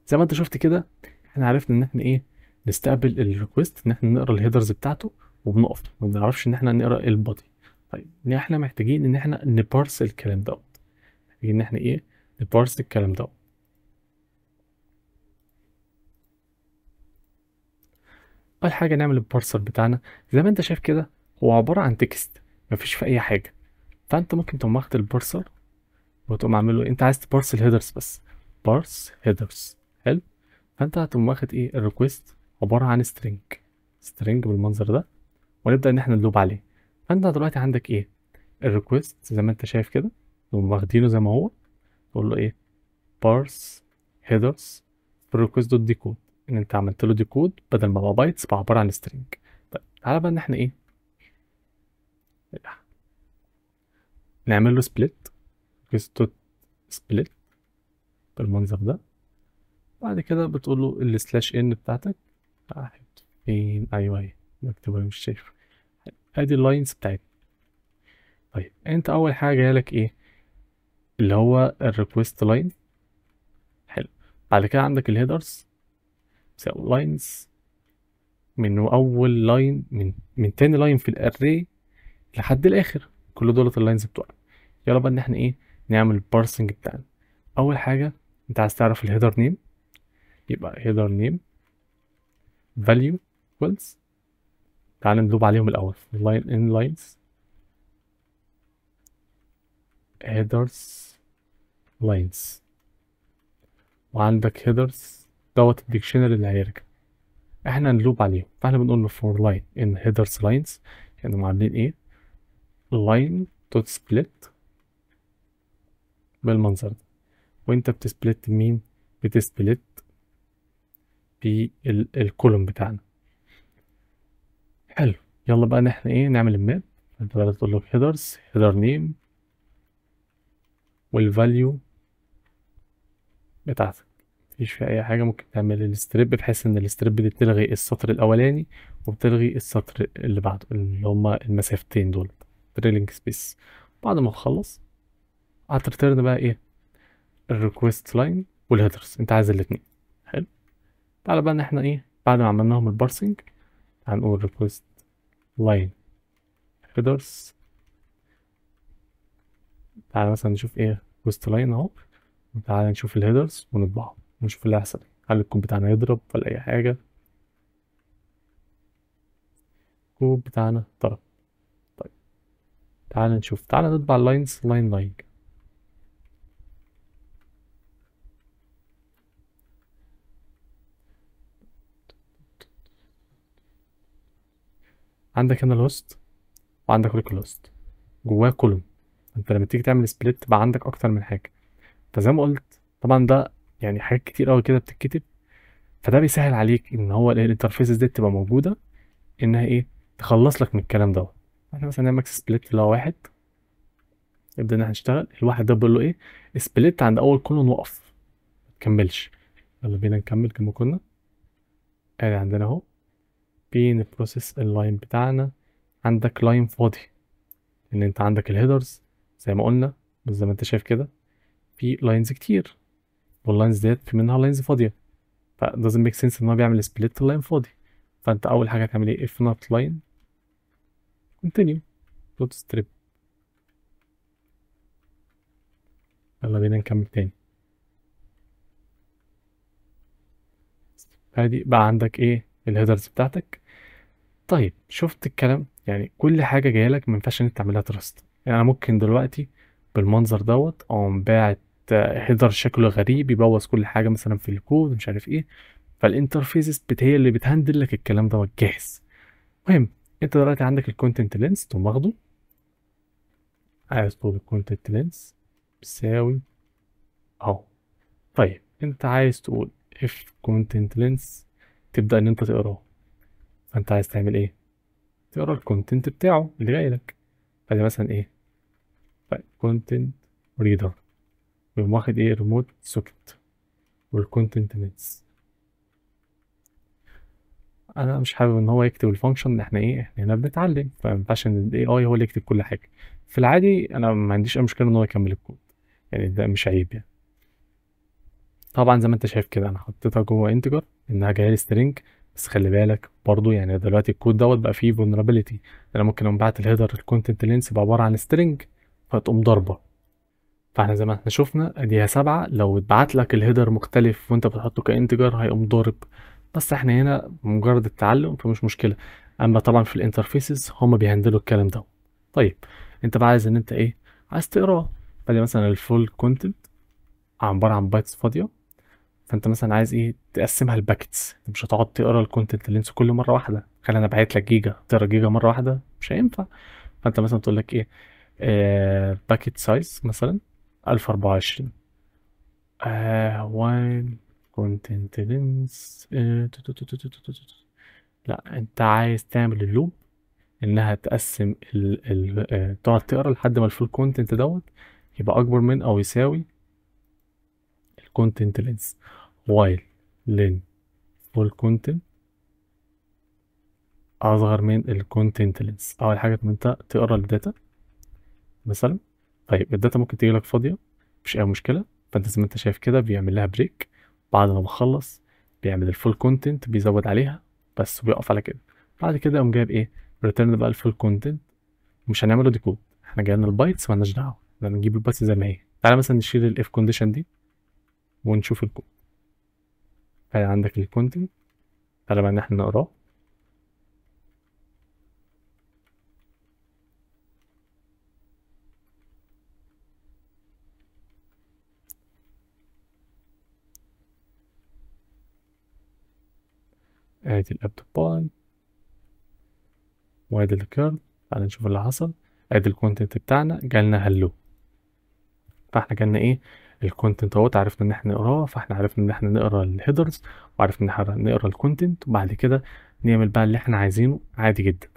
زي ما انت شفت كده، احنا عرفنا ان احنا ايه، نستقبل الريكوست ان احنا نقرا الهيدرز بتاعته وبنقف، ما بنعرفش ان احنا نقرا البادي. طيب احنا محتاجين ان احنا نبارس الكلام دوت، محتاجين ان احنا ايه، نبارس الكلام دوت. اول حاجه نعمل البارسر بتاعنا. زي ما انت شايف كده، هو عباره عن تكست، مفيش في اي حاجه. فانت ممكن تقوم واخد البارسر وتقوم عامل له، انت عايز تبارس الهيدرز بس، بارس هيدرز. حلو. فانت هتقوم واخد ايه، الريكوست عباره عن سترينج، سترينج بالمنظر ده، ونبدا ان احنا نلوب عليه. فانت دلوقتي عندك ايه، الريكوست زي ما انت شايف كده، نقوم واخدينه زي ما هو، تقول له ايه، بارس هيدرز في الريكوست دوت ديكود، ان انت عملت له ديكود بدل ما بقى بايتس بقى عباره عن سترينج. طيب تعالى بقى ان احنا ايه، نعمل له سبليت، ريكوست دوت سبليت بالمنظر ده. بعد كده بتقول له السلاش ان بتاعتك واحد فين، ايوه اهي مكتوبه مش شايف. ادي اللاينز بتاعتنا. طيب انت اول حاجه جالك ايه، اللي هو الريكوست لاين. حلو. بعد كده عندك الهيدرز بتساوي لاينز من اول لاين، من تاني لاين في الاري لحد الاخر، كل دولت اللاينز بتوعنا. يلا بقى ان احنا ايه، نعمل البارسنج بتاعنا. اول حاجه انت عايز تعرف الهيدر نيم، يبقى هيدر نيم فاليو equals، تعال ندوب عليهم الاول، لاين ان لاينز headers lines، وعندك headers دوت الديكشنري اللي هيرجع، احنا نلوب عليهم. فاحنا بنقول له for line in headers lines، يعني عاملين ايه، line dot split بالمنظر ده. وانت بتسبلت مين، بتسبلت بالكولوم بتاعنا. حلو. يلا بقى ان احنا ايه، نعمل الماب. انت بقى تقول له headers header name والفاليو بتاعتك، مفيش في اي حاجه. ممكن تعمل الستريب بحيث ان الستريب دي بتلغي السطر الاولاني وبتلغي السطر اللي بعده، اللي هما المسافتين دول، تريلينج سبيس. بعد ما تخلص هترترن بقى ايه، الريكوست لاين والهيدرز، انت عايز الاتنين. حلو. تعالى بقى ان احنا ايه، بعد ما عملناهم البارسنج هنقول ريكوست لاين هيدرز. تعالى مثلا نشوف ايه ريكوست لاين اهو، وتعالى نشوف الهيدرز ونطبعهم ونشوف اللي هيحصل، هل الكود بتاعنا يضرب ولا اي حاجه. الكود بتاعنا ضرب. طيب تعال نشوف، تعال نطبع اللاينز لاين لاين. عندك هنا الهوست وعندك لوكال هوست جواه كولوم. انت لما تيجي تعمل سبليت بقى عندك اكتر من حاجه. فزي ما قلت طبعا ده يعني حاجات كتير قوي كده بتتكتب، فده بيسهل عليك ان هو الانترفيسز دي تبقى موجوده، انها ايه، تخلص لك من الكلام دوت. احنا مثلا نعمل سبليت اللي هو واحد، نبدا ان احنا نشتغل الواحد ده بيقول له ايه، سبليت عند اول كولون وقف، ما تكملش. يلا بينا نكمل كما كنا. ادي عندنا اهو بنبروسيس اللاين بتاعنا. عندك لاين فاضي، ان انت عندك الهيدرز زي ما قلنا، بس زي ما انت شايف كده في لاينز كتير، واللاينز ديت في منها لاينز فاضيه، ف doesn't make sense ان هو بيعمل سبليت اللاين فاضي. فانت اول حاجه هتعمل ايه، if not line continue dot strip. يلا بينا نكمل تاني. ادي بقى عندك ايه، الهيدرز بتاعتك. طيب شفت الكلام، يعني كل حاجه جايه لك ما ينفعش ان انت تعملها تراست. يعني انا ممكن دلوقتي بالمنظر دوت اقوم باعت هيدر شكله غريب يبوظ كل حاجه مثلا في الكود مش عارف ايه. فالانترفيسز هي اللي بتهندل لك الكلام دوت جاهز. المهم انت دلوقتي عندك الكونتنت لينس تقوم واخده، عايز تقول الكونتنت لينس بيساوي اهو. طيب انت عايز تقول if content length، تبدأ ان انت تقراه. فانت عايز تعمل ايه، تقرا الكونتنت بتاعه اللي جاي لك. فدي مثلا ايه، content reader، ويقوم واخد ايه، remote socket والكونتنت length. انا مش حابب ان هو يكتب الفانكشن، احنا ايه، احنا هنا بنتعلم، فما ينفعش ان الاي اي هو اللي يكتب كل حاجه. في العادي انا ما عنديش اي مشكله ان هو يكمل الكود، يعني ده مش عيب يعني. طبعا زي ما انت شايف كده انا حطيتها جوه انتجر انها جايه لي سترينج، بس خلي بالك برضو يعني دلوقتي الكود دوت بقى فيه vulnerability. انا ممكن لما بعت الهيدر الكونتنت لينس يبقى عباره عن سترينج فتقوم ضربه. فاحنا زي ما احنا شفنا اديها 7، لو اتبعت لك الهيدر مختلف وانت بتحطه كانتجر هيقوم ضارب. بس احنا هنا بمجرد التعلم فمش مشكله. اما طبعا في الانترفيسز هم بيهندلوا الكلام ده. طيب انت بقى عايز ان انت ايه؟ عايز تقراه. فدي مثلا الفول كونتنت عباره عن بايتس فاضيه. فانت مثلا عايز ايه؟ تقسمها لباكتس. انت مش هتقعد تقرا الكونتنت اللينس كل مره واحده. خلي انا باعت لك جيجا تقرا جيجا مره واحده مش هينفع. فانت مثلا تقول لك ايه؟ باكيت سايز مثلا 1024. while content length لا انت عايز تعمل اللوب انها تقسم تقعد تقرا لحد ما الفول كونتنت دوت يبقى اكبر من او يساوي الكونتنت لينس. while len full content اصغر من الكونتنت لينس. اول حاجه ان انت تقرا الداتا مثلا. طيب الداتا ممكن تيجي لك فاضيه، مش اي مشكله. فانت زي ما انت شايف كده بيعمل لها بريك. بعد ما بخلص بيعمل الفول كونتنت بيزود عليها بس وبيقف على كده. بعد كده قوم جايب ايه؟ ريتيرن بقى الفول كونتنت. مش هنعمله ديكود، احنا جايين البايتس مالناش دعوه، احنا نجيب البايتس زي ما هي. تعالى مثلا نشيل الاف كونديشن دي ونشوف الكود. عندك الكونتنت، تعالى بقى ان احنا نقراه. ادي الاب باي وادي الكيرل. تعالى نشوف اللي حصل. ادي الكونتنت بتاعنا جالنا هلو. فاحنا جالنا ايه؟ الكونتنت اهوت. عرفنا ان احنا نقراه، فاحنا عرفنا ان احنا نقرا الهيدرز وعرفنا ان احنا نقرا الكونتنت وبعد كده نعمل بقى اللي احنا عايزينه عادي جدا.